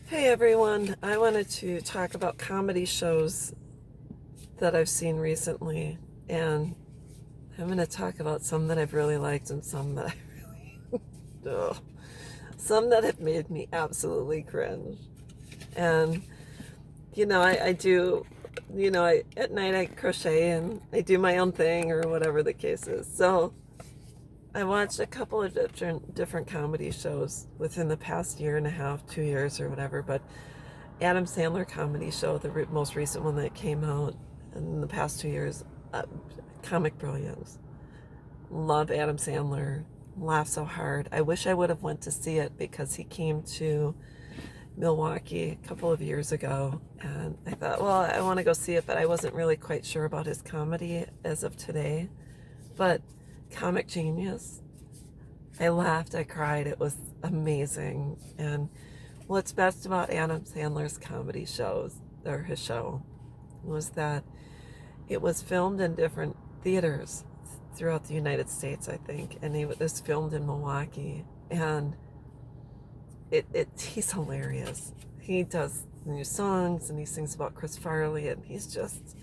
Hey everyone, I wanted to talk about comedy shows that I've seen recently, and I'm going to talk about some that I've really liked and some that ugh, some that have made me absolutely cringe. And I do, at night I crochet and I do my own thing or whatever the case is. So I watched a couple of different comedy shows within the past year and a half, 2 years or whatever, but Adam Sandler comedy show, the most recent one that came out in the past 2 years, uh, comic brilliance. Love Adam Sandler. Laugh so hard. I wish I would have went to see it because he came to Milwaukee a couple of years ago, and I thought, well, I want to go see it, but I wasn't really quite sure about his comedy as of today. But comic genius. I laughed, I cried. It was amazing. And what's best about Adam Sandler's comedy shows, or his show, was that it was filmed in different theaters throughout the United States, I think, and it was filmed in Milwaukee. And he's hilarious. He does new songs and he sings about Chris Farley, and he's just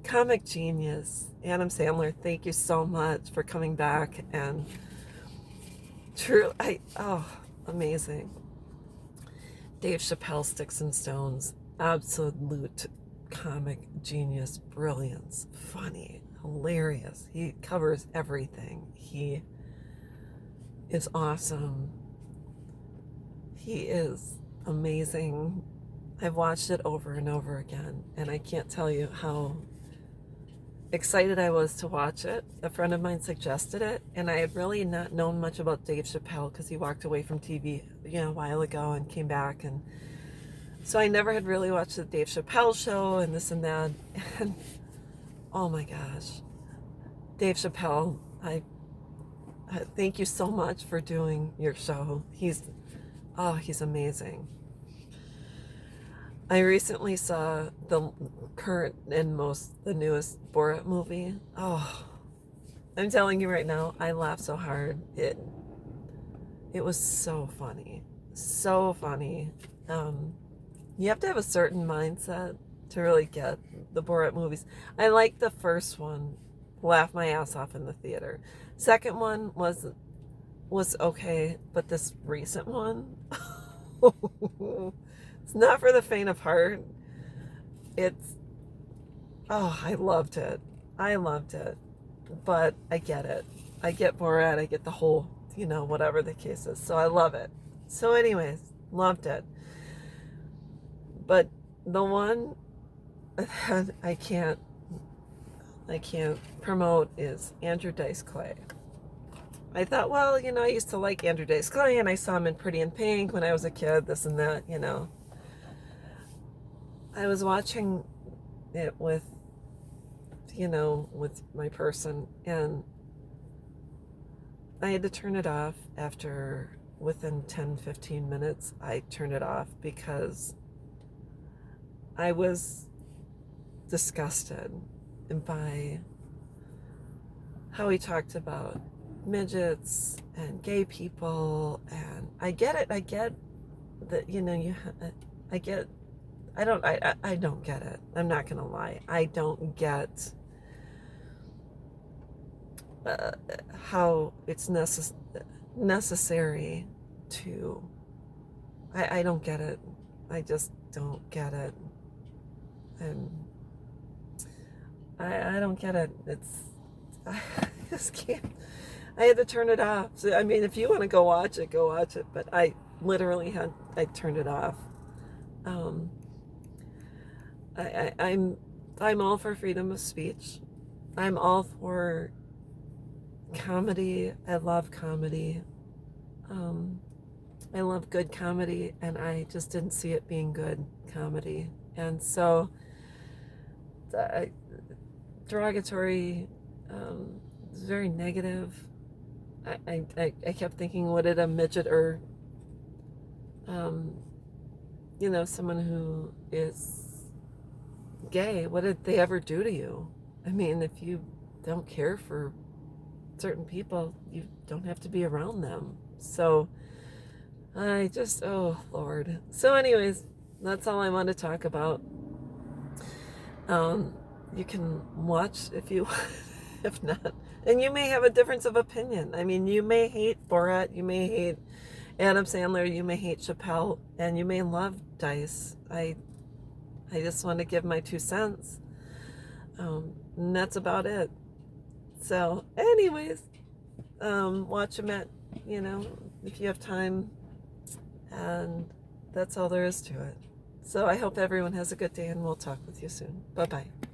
comic genius. Adam Sandler, thank you so much for coming back. And amazing. Dave Chappelle, Sticks and Stones, absolute comic genius, brilliance, funny, hilarious. He covers everything. He is awesome. He is amazing. I've watched it over and over again, and I can't tell you how excited I was to watch it. A friend of mine suggested it, and I had really not known much about Dave Chappelle because he walked away from TV, a while ago and came back, and so I never had really watched the Dave Chappelle show and this and that. And oh my gosh, Dave Chappelle, I thank you so much for doing your show. He's amazing. I recently saw the the newest Borat movie. Oh, I'm telling you right now, I laughed so hard. It was so funny, so funny. You have to have a certain mindset to really get the Borat movies. I liked the first one, laughed my ass off in the theater. Second one was okay, but this recent one, it's not for the faint of heart. It's I loved it. I loved it. But I get it. I get Borat. I get the whole, whatever the case is. So I love it. So, anyways, loved it. But the one that I can't promote is Andrew Dice Clay. I thought, well, I used to like Andrew Dice Clay, and I saw him in Pretty in Pink when I was a kid, this and that. I was watching it with my person, and I had to turn it off within 10-15 minutes. I turned it off because I was disgusted by how he talked about midgets and gay people. And I get it. I get that, I get, I don't get it. I'm not going to lie. I don't get how it's necessary to, I don't get it. I just don't get it. And I don't get it. I just can't. I had to turn it off. So, I mean, if you want to go watch it, go watch it. But I literally I turned it off. Um, I'm all for freedom of speech. I'm all for comedy. I love comedy. I love good comedy, and I just didn't see it being good comedy. And so, derogatory, it's very negative. I kept thinking, what did a midget or, someone who is gay, what did they ever do to you? I mean, if you don't care for certain people, you don't have to be around them. So I just, oh Lord. So anyways, that's all I want to talk about. Um, you can watch if you, if not, and you may have a difference of opinion. I mean, you may hate Borat, you may hate Adam Sandler, you may hate Chappelle, and you may love Dice. I just want to give my 2 cents. And that's about it. So, anyways, watch them at, if you have time, and that's all there is to it. So I hope everyone has a good day, and we'll talk with you soon. Bye-bye.